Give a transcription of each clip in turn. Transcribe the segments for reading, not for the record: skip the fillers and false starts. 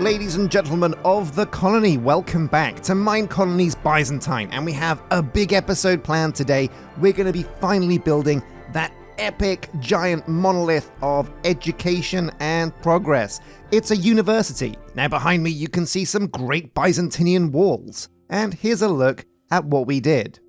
Ladies and gentlemen of the colony, welcome back to Minecolonies Byzantine, and we have a big episode planned today. We're going to be finally building that epic giant monolith of education and progress. It's a university. Now behind me you can see some great Byzantine walls, and here's a look at what we did.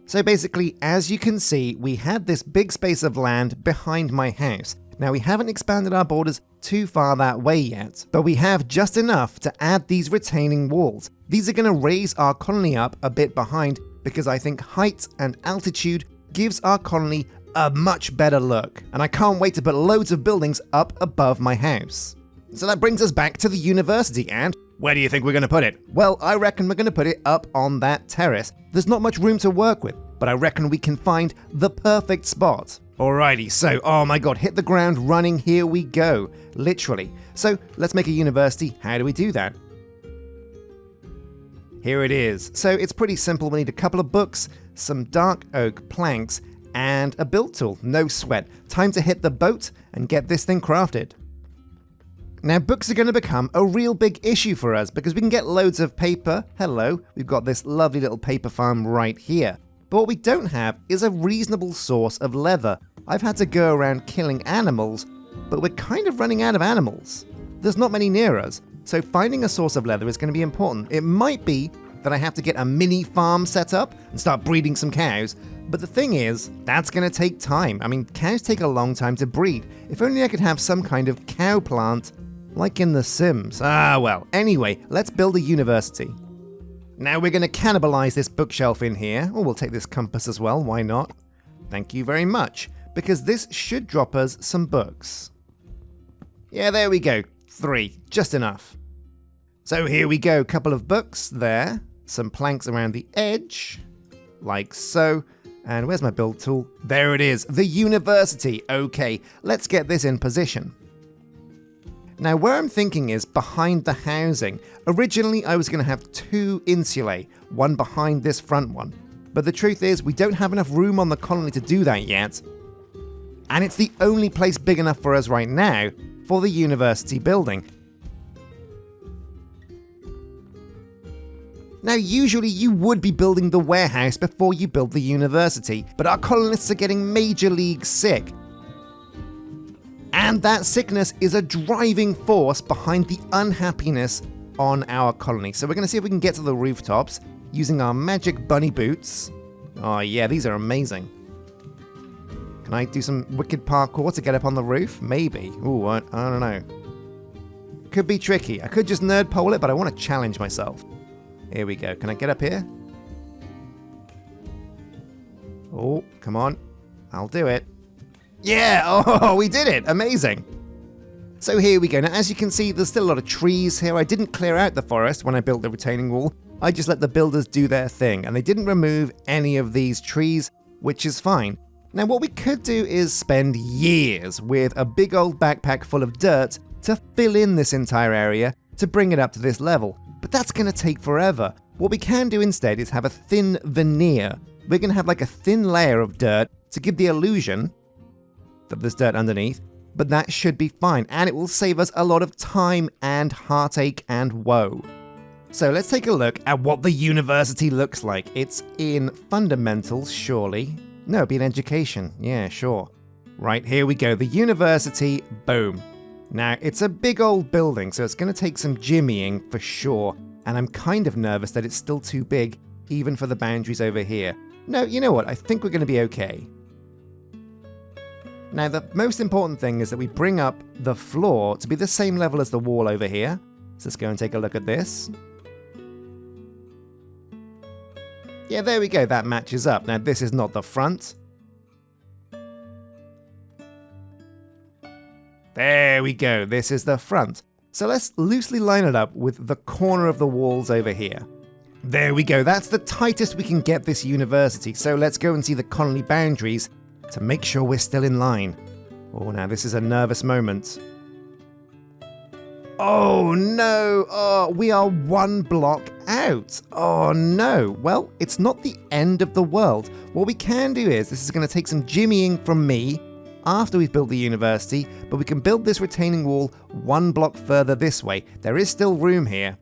So basically, as you can see, we had this big space of land behind my house. Now we haven't expanded our borders too far that way yet, but we have just enough to add these retaining walls. These are going to raise our colony up a bit behind because I think height and altitude gives our colony a much better look. And I can't wait to put loads of buildings up above my house. So that brings us back to the university, and where do you think we're going to put it? Well, I reckon we're going to put it up on that terrace. There's not much room to work with, but I reckon we can find the perfect spot. Alrighty, so, oh my god, hit the ground running, here we go, literally. So, let's make a university. How do we do that? Here it is. So, it's pretty simple. We need a couple of books, some dark oak planks, and a build tool. No sweat. Time to hit the boat and get this thing crafted. Now, books are going to become a real big issue for us because we can get loads of paper. Hello, we've got this lovely little paper farm right here. But what we don't have is a reasonable source of leather. I've had to go around killing animals, but we're kind of running out of animals. There's not many near us, so finding a source of leather is going to be important. It might be that I have to get a mini farm set up and start breeding some cows, but the thing is, that's going to take time. I mean, cows take a long time to breed. If only I could have some kind of cow plant, like in The Sims. Well, anyway, let's build a university. Now we're going to cannibalize this bookshelf in here. Oh, we'll take this compass as well, why not? Thank you very much, because this should drop us some books. Yeah, there we go. 3, just enough. So here we go, couple of books there, some planks around the edge, like so. And where's my build tool? There it is, the university. Okay, let's get this in position. Now, where I'm thinking is behind the housing. Originally, I was going to have 2 insulae, one behind this front one. But the truth is, we don't have enough room on the colony to do that yet. And it's the only place big enough for us right now for the university building. Now, usually you would be building the warehouse before you build the university, but our colonists are getting major league sick. And that sickness is a driving force behind the unhappiness on our colony. So we're going to see if we can get to the rooftops using our magic bunny boots. Oh yeah, these are amazing. Can I do some wicked parkour to get up on the roof? Maybe. Ooh, I don't know. Could be tricky. I could just nerd pole it, but I want to challenge myself. Here we go. Can I get up here? Oh, come on. I'll do it. Yeah! Oh, we did it! Amazing! So here we go. Now, as you can see, there's still a lot of trees here. I didn't clear out the forest when I built the retaining wall. I just let the builders do their thing, and they didn't remove any of these trees, which is fine. Now, what we could do is spend years with a big old backpack full of dirt to fill in this entire area to bring it up to this level. But that's going to take forever. What we can do instead is have a thin veneer. We're going to have like a thin layer of dirt to give the illusion that there's dirt underneath, but that should be fine, and it will save us a lot of time and heartache and woe. So let's take a look at what the university looks like. It's in fundamentals, surely. No, it'd be in education. Yeah, sure. Right, here we go. The university, boom. Now, it's a big old building, so it's going to take some jimmying for sure, and I'm kind of nervous that it's still too big, even for the boundaries over here. No, you know what? I think we're going to be okay. Now, the most important thing is that we bring up the floor to be the same level as the wall over here. So let's go and take a look at this. Yeah, there we go. That matches up. Now, this is not the front. There we go. This is the front. So let's loosely line it up with the corner of the walls over here. There we go. That's the tightest we can get this university. So let's go and see the colony boundaries to make sure we're still in line. Oh, now this is a nervous moment. Oh no! Oh, we are 1 block out. Oh no! Well, it's not the end of the world. What we can do is, this is going to take some jimmying from me, after we've built the university, but we can build this retaining wall 1 block further this way. There is still room here,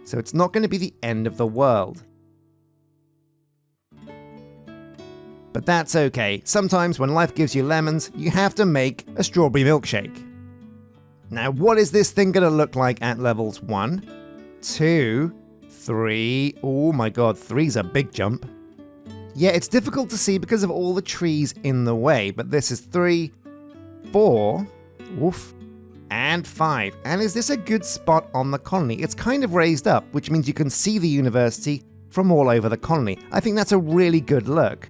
so it's not going to be the end of the world. But that's okay. Sometimes when life gives you lemons, you have to make a strawberry milkshake. Now, what is this thing going to look like at levels 1, 2, 3? Oh my god, 3's a big jump. Yeah, it's difficult to see because of all the trees in the way, but this is 3, 4, woof, and 5. And is this a good spot on the colony? It's kind of raised up, which means you can see the university from all over the colony. I think that's a really good look.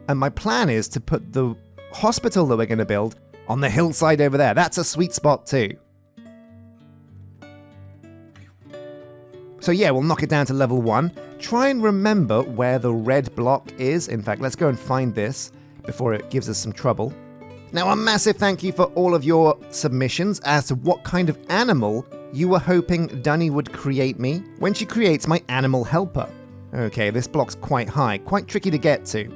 And my plan is to put the hospital that we're going to build on the hillside over there. That's a sweet spot too. So yeah, we'll knock it down to level 1. Try and remember where the red block is. In fact, let's go and find this before it gives us some trouble. Now, a massive thank you for all of your submissions as to what kind of animal you were hoping Dunny would create me when she creates my animal helper. Okay, this block's quite high, quite tricky to get to.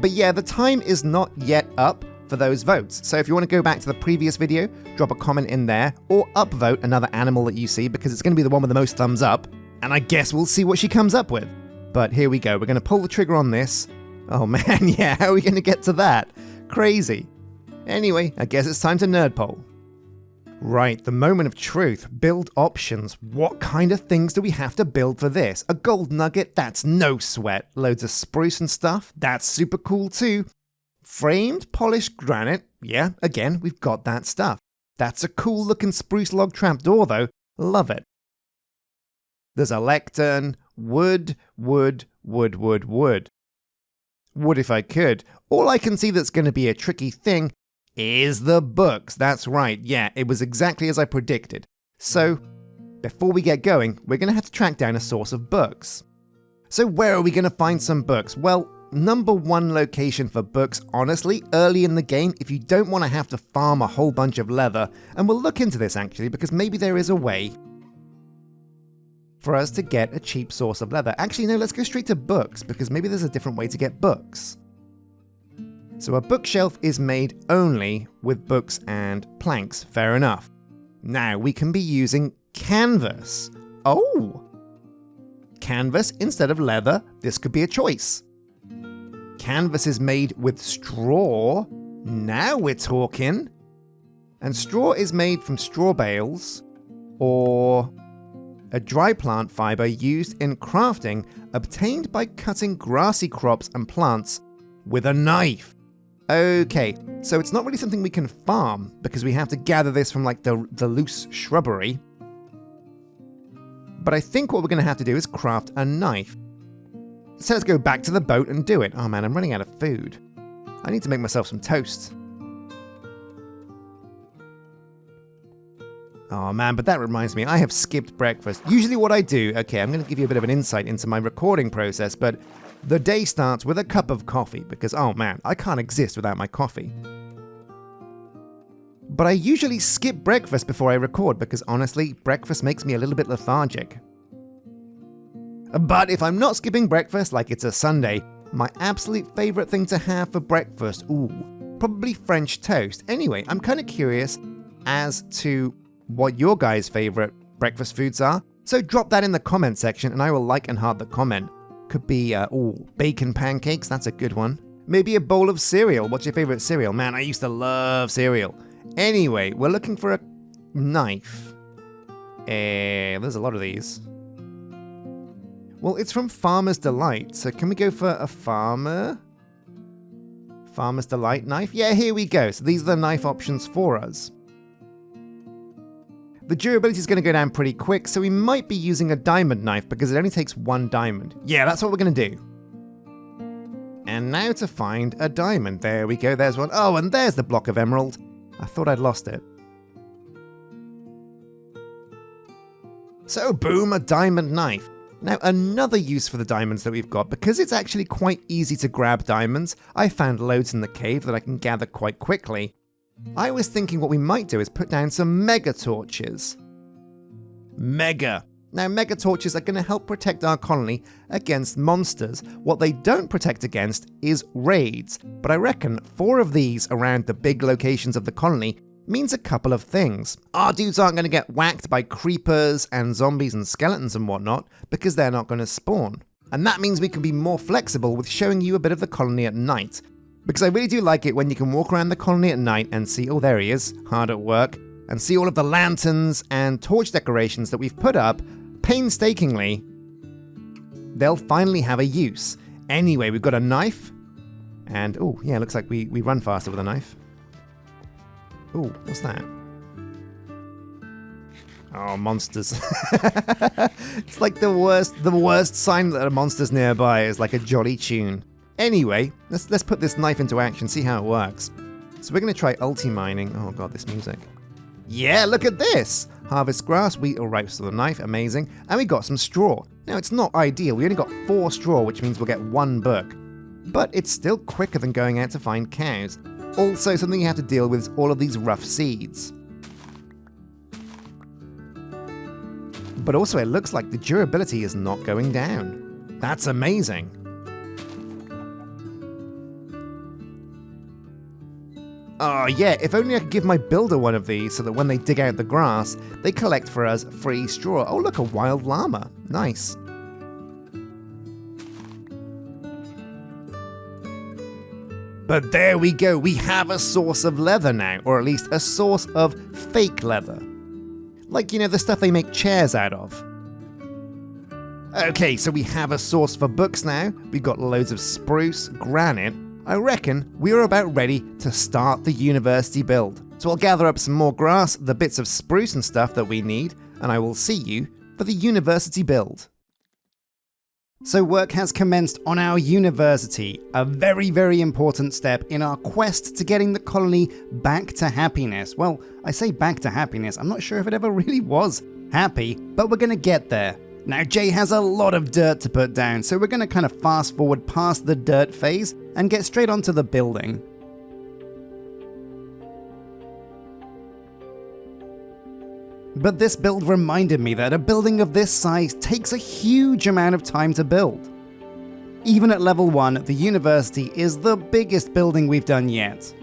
But yeah, the time is not yet up for those votes. So if you want to go back to the previous video, drop a comment in there, or upvote another animal that you see, because it's going to be the one with the most thumbs up. And I guess we'll see what she comes up with. But here we go. We're going to pull the trigger on this. Oh man, yeah, how are we going to get to that? Crazy. Anyway, I guess it's time to nerd poll. Right, the moment of truth. Build options. What kind of things do we have to build for this? A gold nugget? That's no sweat. Loads of spruce and stuff? That's super cool too. Framed polished granite? Yeah, again, we've got that stuff. That's a cool looking spruce log trapdoor though. Love it. There's a lectern, wood, wood, wood, wood, wood. Would if I could. All I can see that's going to be a tricky thing is the books. That's right, yeah, it was exactly as I predicted. So, before we get going, we're going to have to track down a source of books. So where are we going to find some books? Well, number 1 location for books, honestly, early in the game, if you don't want to have to farm a whole bunch of leather, and we'll look into this actually, because maybe there is a way for us to get a cheap source of leather. Actually, no, let's go straight to books, because maybe there's a different way to get books. So a bookshelf is made only with books and planks, fair enough. Now we can be using canvas. Oh! Canvas instead of leather, this could be a choice. Canvas is made with straw. Now we're talking. And straw is made from straw bales, or a dry plant fiber used in crafting, obtained by cutting grassy crops and plants with a knife. Okay, so it's not really something we can farm, because we have to gather this from like the loose shrubbery. But I think what we're going to have to do is craft a knife. So let's go back to the boat and do it. Oh man, I'm running out of food. I need to make myself some toast. Oh man, but that reminds me, I have skipped breakfast. Usually what I do, okay, I'm going to give you a bit of an insight into my recording process, but the day starts with a cup of coffee, because oh man, I can't exist without my coffee. But I usually skip breakfast before I record, because honestly, breakfast makes me a little bit lethargic. But if I'm not skipping breakfast like it's a Sunday, my absolute favourite thing to have for breakfast, probably French toast. Anyway, I'm kind of curious as to what your guys' favourite breakfast foods are, so drop that in the comment section and I will like and heart the comment. Could be, bacon pancakes, that's a good one. Maybe a bowl of cereal. What's your favourite cereal? Man, I used to love cereal. Anyway, we're looking for a knife. There's a lot of these. Well, it's from Farmer's Delight, so can we go for a Farmer's Delight knife? Yeah, here we go. So these are the knife options for us. The durability is going to go down pretty quick, so we might be using a diamond knife because it only takes 1 diamond. Yeah, that's what we're going to do. And now to find a diamond. There we go, there's one. Oh, and there's the block of emerald. I thought I'd lost it. So boom, a diamond knife. Now another use for the diamonds that we've got, because it's actually quite easy to grab diamonds, I found loads in the cave that I can gather quite quickly. I was thinking what we might do is put down some mega torches. Mega. Now, mega torches are going to help protect our colony against monsters. What they don't protect against is raids, but I reckon 4 of these around the big locations of the colony means a couple of things. Our dudes aren't going to get whacked by creepers and zombies and skeletons and whatnot, because they're not going to spawn. And that means we can be more flexible with showing you a bit of the colony at night. Because I really do like it when you can walk around the colony at night and see, oh, there he is, hard at work, and see all of the lanterns and torch decorations that we've put up painstakingly. They'll finally have a use. Anyway, we've got a knife, and oh yeah, looks like we run faster with a knife. Oh, what's that? Oh, monsters. It's like the worst sign that a monster's nearby is like a jolly tune. Anyway, let's put this knife into action, see how it works. So we're gonna try ulti-mining. Oh god, this music. Yeah, look at this! Harvest grass, wheat or ripes with a knife, amazing. And we got some straw. Now, it's not ideal. We only got 4 straw, which means we'll get 1 book. But it's still quicker than going out to find cows. Also, something you have to deal with is all of these rough seeds. But also, it looks like the durability is not going down. That's amazing. Oh yeah, if only I could give my builder one of these so that when they dig out the grass, they collect for us free straw. Oh look, a wild llama. Nice. But there we go, we have a source of leather now, or at least a source of fake leather. Like, you know, the stuff they make chairs out of. Okay, so we have a source for books now. We've got loads of spruce, granite. I reckon we're about ready to start the university build. So I'll gather up some more grass, the bits of spruce and stuff that we need, and I will see you for the university build. So work has commenced on our university, a very, very important step in our quest to getting the colony back to happiness. Well, I say back to happiness, I'm not sure if it ever really was happy, but we're gonna get there. Now Jay has a lot of dirt to put down, so we're gonna kind of fast forward past the dirt phase and get straight onto the building. But this build reminded me that a building of this size takes a huge amount of time to build. Even at level 1, the university is the biggest building we've done yet.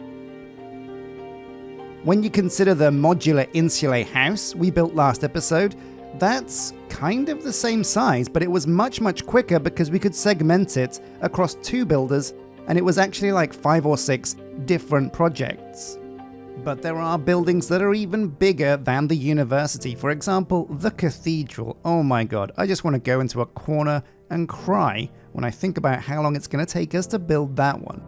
When you consider the modular insulae house we built last episode, that's kind of the same size, but it was much, much quicker because we could segment it across 2 builders, and it was actually like 5 or 6 different projects. But there are buildings that are even bigger than the university. For example, the cathedral. Oh my god, I just want to go into a corner and cry when I think about how long it's going to take us to build that one.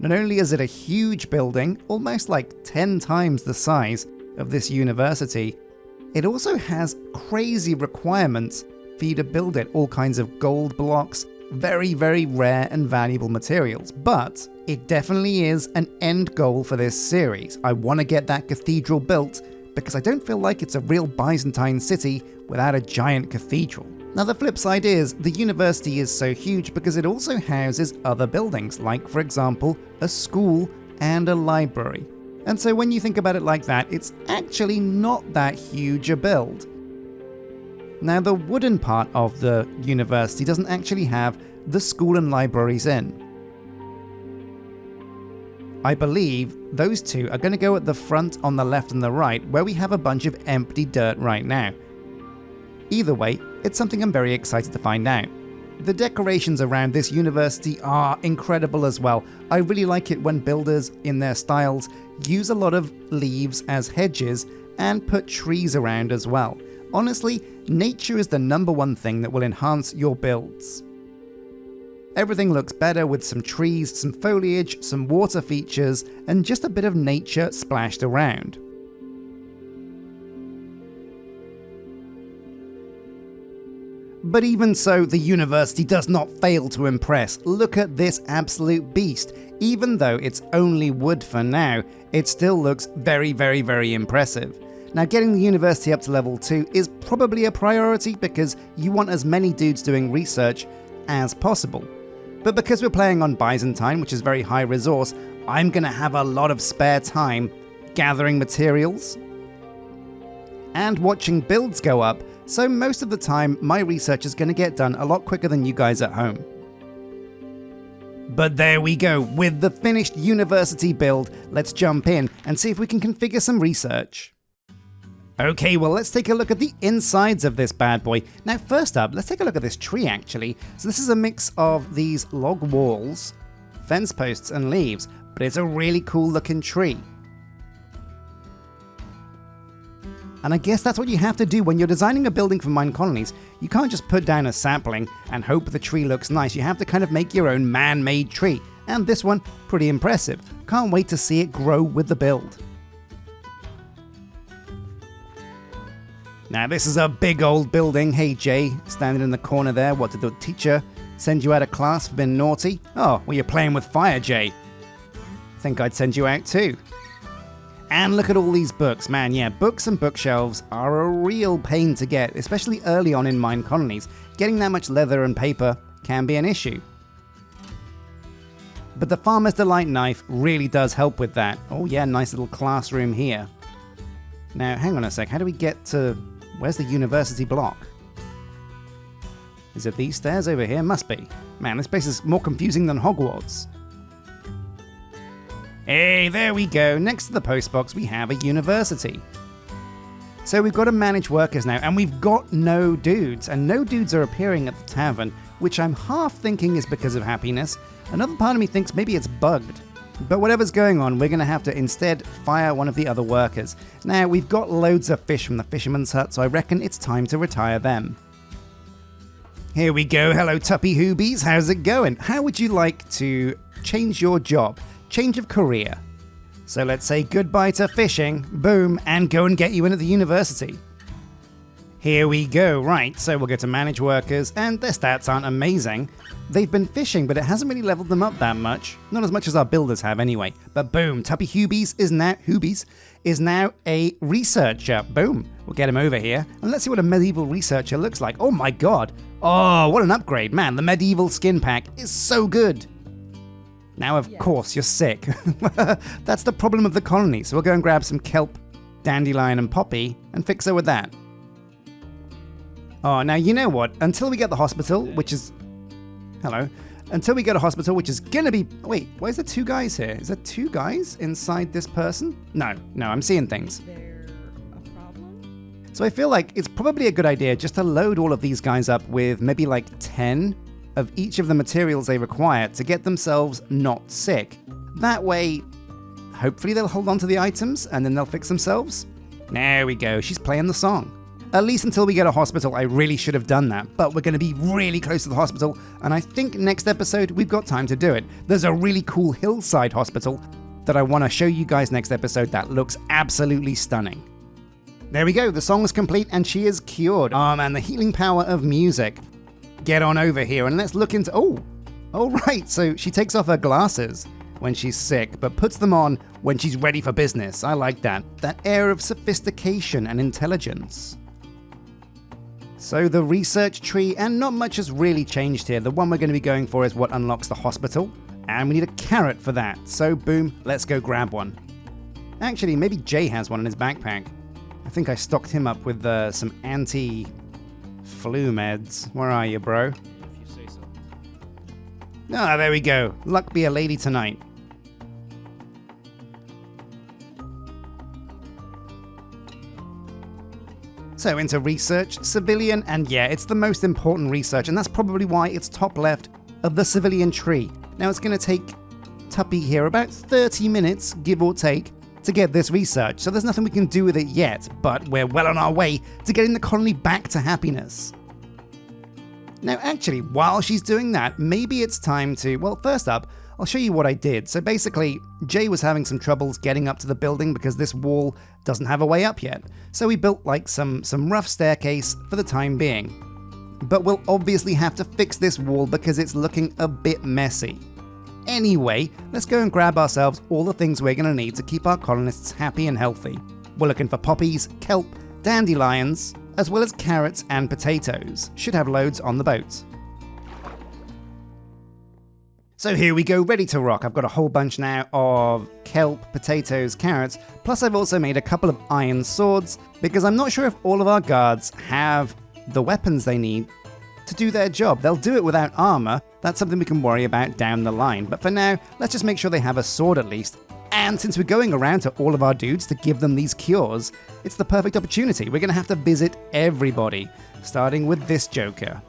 Not only is it a huge building, almost like 10 times the size of this university, it also has crazy requirements for you to build it. All kinds of gold blocks, very, very rare and valuable materials. But it definitely is an end goal for this series. I want to get that cathedral built because I don't feel like it's a real Byzantine city without a giant cathedral. Now the flip side is, the university is so huge because it also houses other buildings, like for example, a school and a library. And so when you think about it like that, it's actually not that huge a build. Now the wooden part of the university doesn't actually have the school and libraries in. I believe those 2 are going to go at the front on the left and the right, where we have a bunch of empty dirt right now. Either way, it's something I'm very excited to find out. The decorations around this university are incredible as well. I really like it when builders, in their styles, use a lot of leaves as hedges and put trees around as well. Honestly, nature is the #1 thing that will enhance your builds. Everything looks better with some trees, some foliage, some water features, and just a bit of nature splashed around. But even so, the university does not fail to impress. Look at this absolute beast. Even though it's only wood for now, it still looks very, very, very impressive. Now, getting the university up to level 2 is probably a priority because you want as many dudes doing research as possible. But because we're playing on Byzantine, which is very high resource, I'm going to have a lot of spare time gathering materials and watching builds go up so most of the time my research is going to get done a lot quicker than you guys at home. But there we go, with the finished university build, let's jump in and see if we can configure some research. Okay, well let's take a look at the insides of this bad boy. Now first up, let's take a look at this tree actually. So this is a mix of these log walls, fence posts and leaves, but it's a really cool looking tree. And I guess that's what you have to do when you're designing a building for Minecolonies. You can't just put down a sapling and hope the tree looks nice. You have to kind of make your own man-made tree. And this one, pretty impressive. Can't wait to see it grow with the build. Now this is a big old building. Hey Jay, standing in the corner there. What did the teacher send you out of class for being naughty? Oh, well you're playing with fire, Jay. Think I'd send you out too. And look at all these books, man, yeah, books and bookshelves are a real pain to get, especially early on in Minecolonies. Getting that much leather and paper can be an issue. But the Farmer's Delight knife really does help with that. Oh yeah, nice little classroom here. Now, hang on a sec, how do we get to... where's the university block? Is it these stairs over here? Must be. Man, this place is more confusing than Hogwarts. Hey, there we go. Next to the postbox, we have a university. So we've got to manage workers now, and we've got no dudes. And no dudes are appearing at the tavern, which I'm half thinking is because of happiness. Another part of me thinks maybe it's bugged. But whatever's going on, we're going to have to instead fire one of the other workers. Now, we've got loads of fish from the fisherman's hut, so I reckon it's time to retire them. Here we go. Hello, Tuppy Hoobies. How's it going? How would you like to change your job? Change of career. So let's say goodbye to fishing, boom, and go and get you in at the university. Here we go, right, so we'll go to manage workers, and their stats aren't amazing. They've been fishing, but it hasn't really leveled them up that much. Not as much as our builders have anyway. But boom, Tuppy Hoobies is now a researcher. Boom, we'll get him over here, and let's see what a medieval researcher looks like. Oh my god, oh, what an upgrade, man, the medieval skin pack is so good. Now, of course, you're sick. That's the problem of the colony, so we'll go and grab some kelp, dandelion, and poppy, and fix her with that. Oh, now, you know what? Until we get the hospital, which is... Hello. Until we get a hospital, which is gonna be... Wait, why is there two guys here? Is there two guys inside this person? No, I'm seeing things. Is there a problem? So I feel like it's probably a good idea just to load all of these guys up with maybe like 10 of each of the materials they require to get themselves not sick. That way, hopefully they'll hold on to the items and then they'll fix themselves. There we go, she's playing the song. At least until we get a hospital, I really should have done that, but we're going to be really close to the hospital, and I think next episode we've got time to do it. There's a really cool hillside hospital that I want to show you guys next episode that looks absolutely stunning. There we go, the song is complete and she is cured. Oh man, the healing power of music. Get on over here and let's look into... Oh, right, so she takes off her glasses when she's sick, but puts them on when she's ready for business. I like that. That air of sophistication and intelligence. So the research tree, and not much has really changed here. The one we're going to be going for is what unlocks the hospital, and we need a carrot for that. So boom, let's go grab one. Actually, maybe Jay has one in his backpack. I think I stocked him up with some anti-flu meds. Where are you, bro? If you say so. Ah, there we go. Luck be a lady tonight. So into research, civilian, and yeah, it's the most important research, and that's probably why it's top left of the civilian tree. Now it's going to take Tuppy here about 30 minutes, give or take, to get this research, so there's nothing we can do with it yet, but we're well on our way to getting the colony back to happiness. Now actually, while she's doing that, maybe it's time to, well, first up, I'll show you what I did. So basically, Jay was having some troubles getting up to the building because this wall doesn't have a way up yet. So we built like some rough staircase for the time being. But we'll obviously have to fix this wall because it's looking a bit messy. Anyway, let's go and grab ourselves all the things we're gonna need to keep our colonists happy and healthy. We're looking for poppies, kelp, dandelions, as well as carrots and potatoes. Should have loads on the boat. So here we go, ready to rock. I've got a whole bunch now of kelp, potatoes, carrots, plus I've also made a couple of iron swords, because I'm not sure if all of our guards have the weapons they need to do their job. They'll do it without armor. That's something we can worry about down the line. But for now, let's just make sure they have a sword at least. And since we're going around to all of our dudes to give them these cures, it's the perfect opportunity. We're going to have to visit everybody, starting with this joker.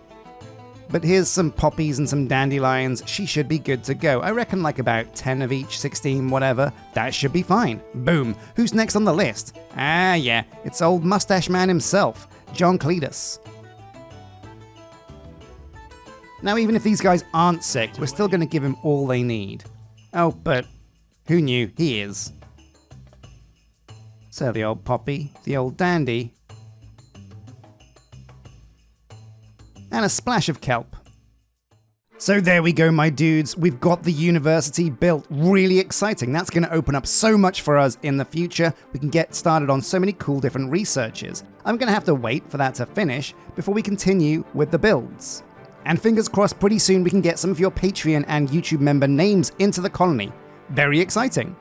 But here's some poppies and some dandelions. She should be good to go. I reckon like about 10 of each, 16, whatever. That should be fine. Boom. Who's next on the list? Ah, yeah, it's old mustache man himself, John Cletus. Now, even if these guys aren't sick, we're still going to give him all they need. Oh, but who knew? He is. So the old poppy, the old dandy, and a splash of kelp. So there we go, my dudes. We've got the university built. Really exciting. That's going to open up so much for us in the future. We can get started on so many cool different researches. I'm going to have to wait for that to finish before we continue with the builds. And fingers crossed, pretty soon we can get some of your Patreon and YouTube member names into the colony. Very exciting.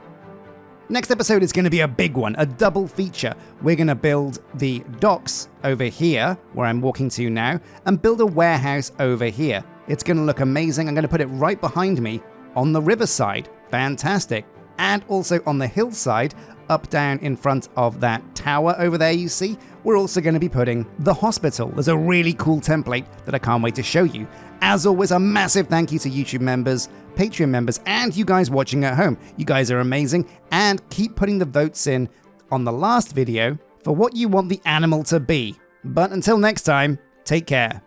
Next episode is going to be a big one, a double feature. We're going to build the docks over here, where I'm walking to now, and build a warehouse over here. It's going to look amazing. I'm going to put it right behind me on the riverside. Fantastic. And also on the hillside, up down in front of that tower over there you see, we're also going to be putting the hospital. There's a really cool template that I can't wait to show you. As always, a massive thank you to YouTube members, Patreon members, and you guys watching at home. You guys are amazing, and keep putting the votes in on the last video for what you want the animal to be. But until next time, take care.